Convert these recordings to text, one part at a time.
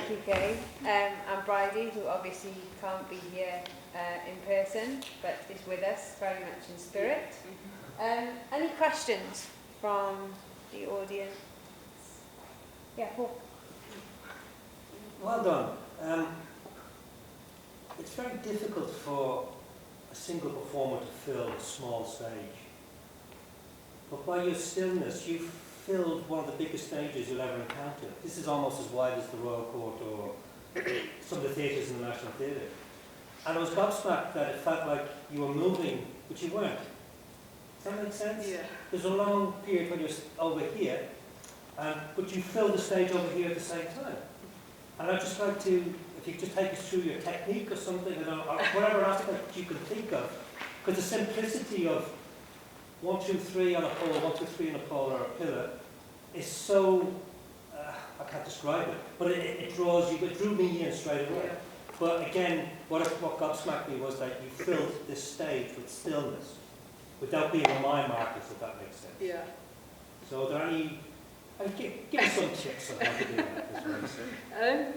Thank you, Kay. And Bridie, who obviously can't be here in person, but is with us very much in spirit. Any questions from the audience? Yeah, Paul. Well done. It's very difficult for a single performer to fill a small stage. But by your stillness, you've filled one of the biggest stages you'll ever encounter. This is almost as wide as the Royal Court or some of the theatres in the National Theatre. And I was gobsmacked that it felt like you were moving, but you weren't. Does that make sense? Yeah. There's a long period when you're over here, but you fill the stage over here at the same time. And I'd just like to, if you could just take us through your technique or something, or whatever aspect you can think of, because the simplicity of 1, 2, 3 on a pole, 1, 2, 3 on a pole or a pillar is so, I can't describe it, but it draws you, it drew me in straight away. Yeah. But again, what gobsmacked me was that you filled this stage with stillness, without being a mime artist, if that makes sense. Yeah. So are there any, give me some tips on how to do that.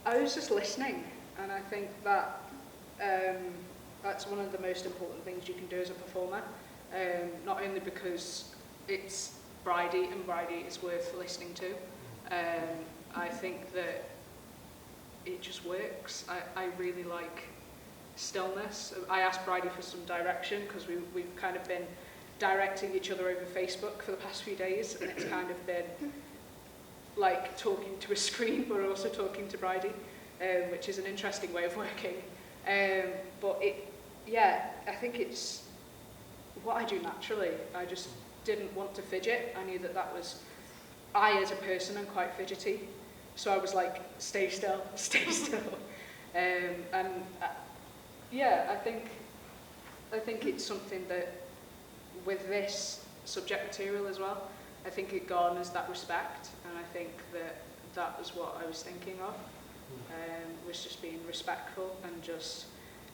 I was just listening, and I think that that's one of the most important things you can do as a performer. Not only because it's Bridie and Bridie is worth listening to. I think that it just works. I really like stillness. I asked Bridie for some direction because we've kind of been directing each other over Facebook for the past few days, and it's kind of been like talking to a screen but also talking to Bridie, which is an interesting way of working. But I think it's what I do naturally. I just didn't want to fidget. I knew that was, I as a person am quite fidgety, so I was like, stay still, stay still. I think it's something that with this subject material as well, I think it garners that respect, and I think that was what I was thinking of, was just being respectful and just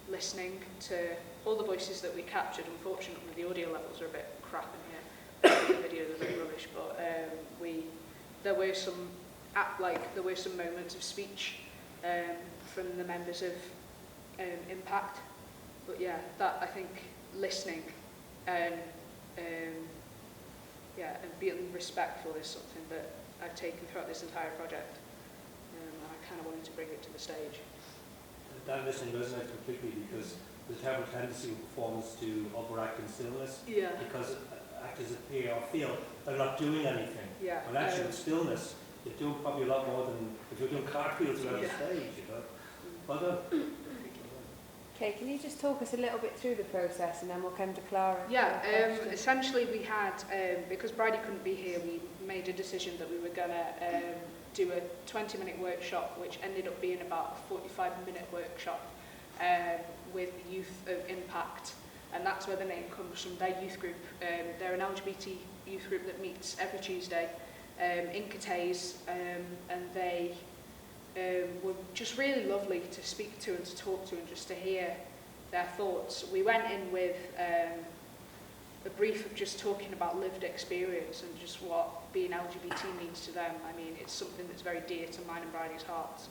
listening to all the voices that we captured. Unfortunately, the audio levels are a bit crap in here, the videos are a bit rubbish, but there were some moments of speech from the members of Impact, but yeah, that I think listening and being respectful is something that I've taken throughout this entire project, and I kind of wanted to bring it to the stage. That listening resonates completely because there's a terrible tendency with performance to overact in stillness. Yeah. Because actors appear or feel they're not doing anything. Yeah. And actually with stillness, you're doing probably a lot more than if you're doing cartwheels around the stage, you know. Well done. Okay, can you just talk us a little bit through the process and then we'll come to Clara? Yeah, essentially we had, because Bridie couldn't be here, we made a decision that we were going to do a 20-minute workshop, which ended up being about a 45-minute workshop with youth of Impact, and that's where the name comes from, their youth group. They're an LGBT youth group that meets every Tuesday in Cathays, and they were just really lovely to speak to and to talk to and just to hear their thoughts. We went in with a brief of just talking about lived experience and just what being LGBT means to them. I mean, it's something that's very dear to mine and Bridie's hearts.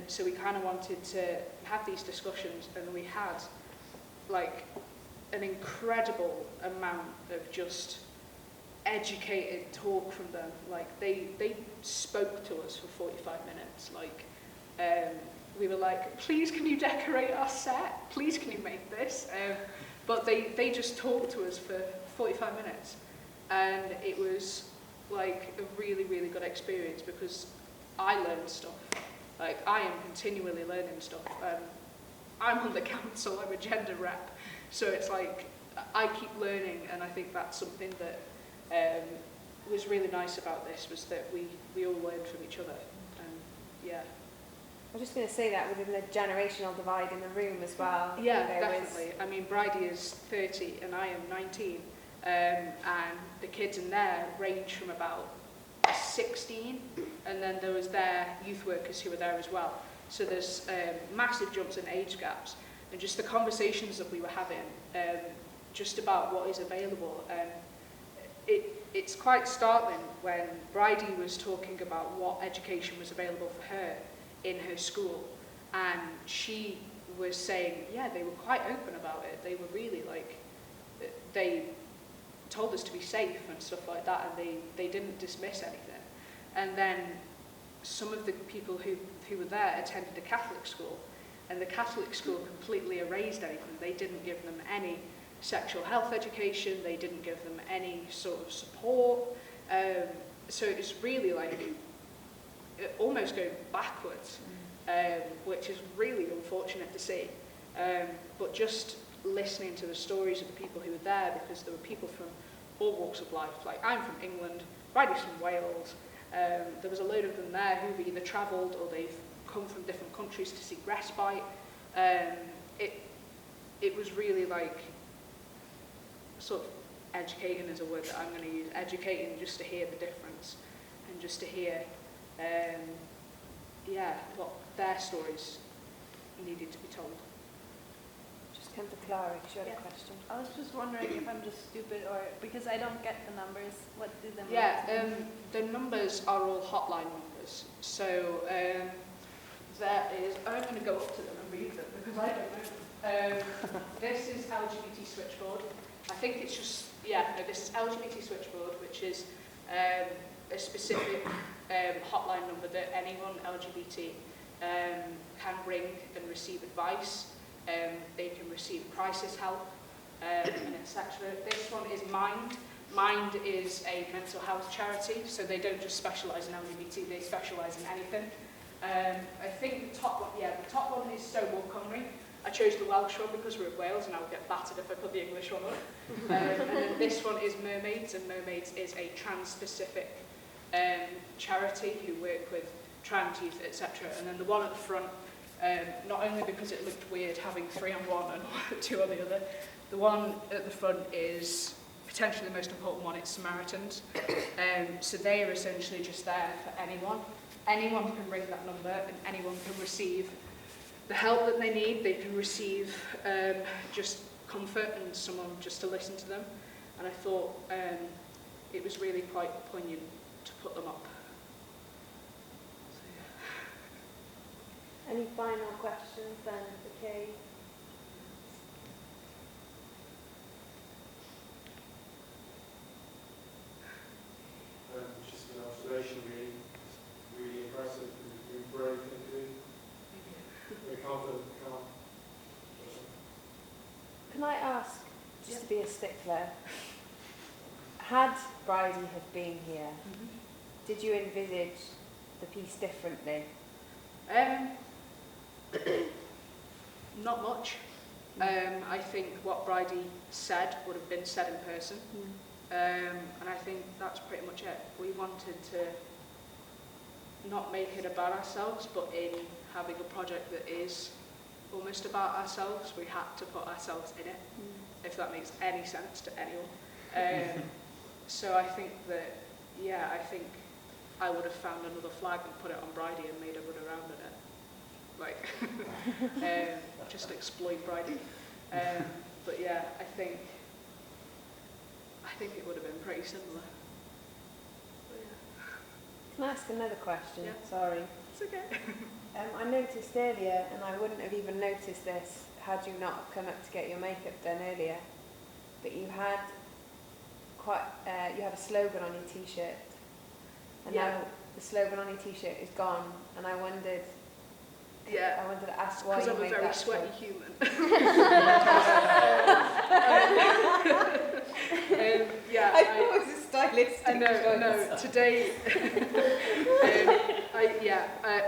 So we kind of wanted to have these discussions, and we had like an incredible amount of just educated talk from them. Like they spoke to us for 45 minutes. Like we were like, please can you decorate our set? Please can you make this? But they just talked to us for 45 minutes, and it was like a really, really good experience because I learned stuff. Like I am continually learning stuff. I'm on the council, I'm a gender rep, so it's like I keep learning, and I think that's something that was really nice about this, was that we all learned from each other. Yeah. I was just going to say that within the generational divide in the room as well. Yeah, definitely. I mean, Bridie is 30 and I am 19, and the kids in there range from about 16, and then there was their youth workers who were there as well. So there's massive jumps in age gaps, and just the conversations that we were having, just about what is available. it's quite startling when Bridie was talking about what education was available for her in her school, and she was saying, yeah, they were quite open about it. They were really like, they told us to be safe and stuff like that, and they didn't dismiss anything. And then some of the people who were there attended a Catholic school, and the Catholic school completely erased anything. They didn't give them any sexual health education, they didn't give them any sort of support. So it's really like almost going backwards, which is really unfortunate to see. But just listening to the stories of the people who were there, because there were people from all walks of life. Like, I'm from England, Bridie's from Wales. There was a load of them there who've either travelled or they've come from different countries to seek respite. It was really like, sort of educating is a word that I'm going to use, educating just to hear the difference and just to hear, what their stories needed to be told. Just come to Clara, because you had a question. I was just wondering if I'm just stupid or because I don't get the numbers. What do the numbers mean? The numbers are all hotline numbers. So there is, I'm going to go up to them and read them because I don't know them. This is LGBT switchboard. I think it's just, this is LGBT switchboard, which is a specific hotline number that anyone LGBT can ring and receive advice. They can receive crisis help, and etc. This one is Mind. Mind is a mental health charity, so they don't just specialise in LGBT, they specialise in anything. I think the top one is Stonewall Cymru. I chose the Welsh one because we're in Wales and I would get battered if I put the English one up. And then this one is Mermaids, and Mermaids is a trans-specific charity who work with trans youth, etc. And then the one at the front, not only because it looked weird having 3 on one and 2 on the other, the one at the front is potentially the most important one, it's Samaritans. So they are essentially just there for anyone. Anyone can ring that number and anyone can receive the help that they need. They can receive just comfort and someone just to listen to them. And I thought it was really quite poignant to put them up. So, yeah. Any final questions then for Kay? Just an observation, really impressive, really brave thing to do. Very confident, calm. Can I ask, just to be a stickler, had Bridie have been here, did you envisage the piece differently? Not much. I think what Bridie said would have been said in person. And I think that's pretty much it. We wanted to not make it about ourselves, but in having a project that is almost about ourselves, we had to put ourselves in it, if that makes any sense to anyone. So I think that, I think I would have found another flag and put it on Bridie and made her run around in it. Like, just exploit Bridie. But yeah, I think it would have been pretty similar. But yeah. Can I ask another question? Yeah. Sorry. It's okay. I noticed earlier, and I wouldn't have even noticed this had you not come up to get your makeup done earlier, but you had you have a slogan on your t-shirt, and now the slogan on your t-shirt is gone, and I wanted to ask why you made that. Because I'm a very sweaty human. I thought it was a stylistic choice. No, today,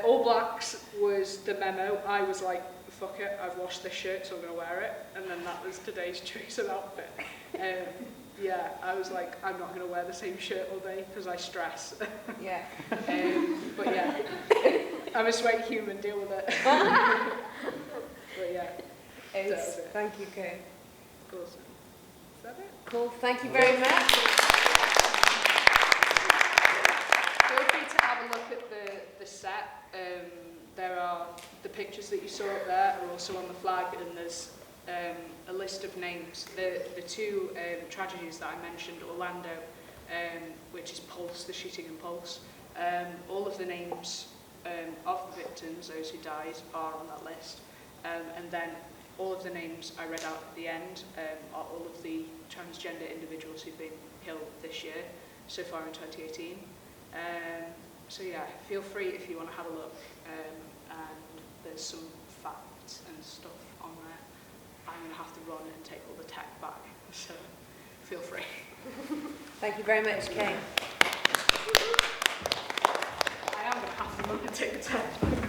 all blacks was the memo. I was like, fuck it, I've washed this shirt, so I'm going to wear it. And then that was today's choice of outfit. I was like, I'm not going to wear the same shirt all day because I stress. Yeah. But yeah, I'm a sweaty human, deal with it. But yeah. Thank you, Kay. Of course. Is that it? Cool, thank you very much. Feel free to have a look at the set. There are the pictures that you saw up there are also on the flag, and there's a list of names. The 2 tragedies that I mentioned, Orlando which is Pulse, the shooting in Pulse. All of the names of the victims, those who died, are on that list. And then all of the names I read out at the end are all of the transgender individuals who've been killed this year, so far in 2018. So yeah, feel free if you want to have a look. And there's some facts and stuff on there. I'm going to have to run and take all the tech back, so feel free. Thank you very much, Kay. I am going to have to run and take the tech back.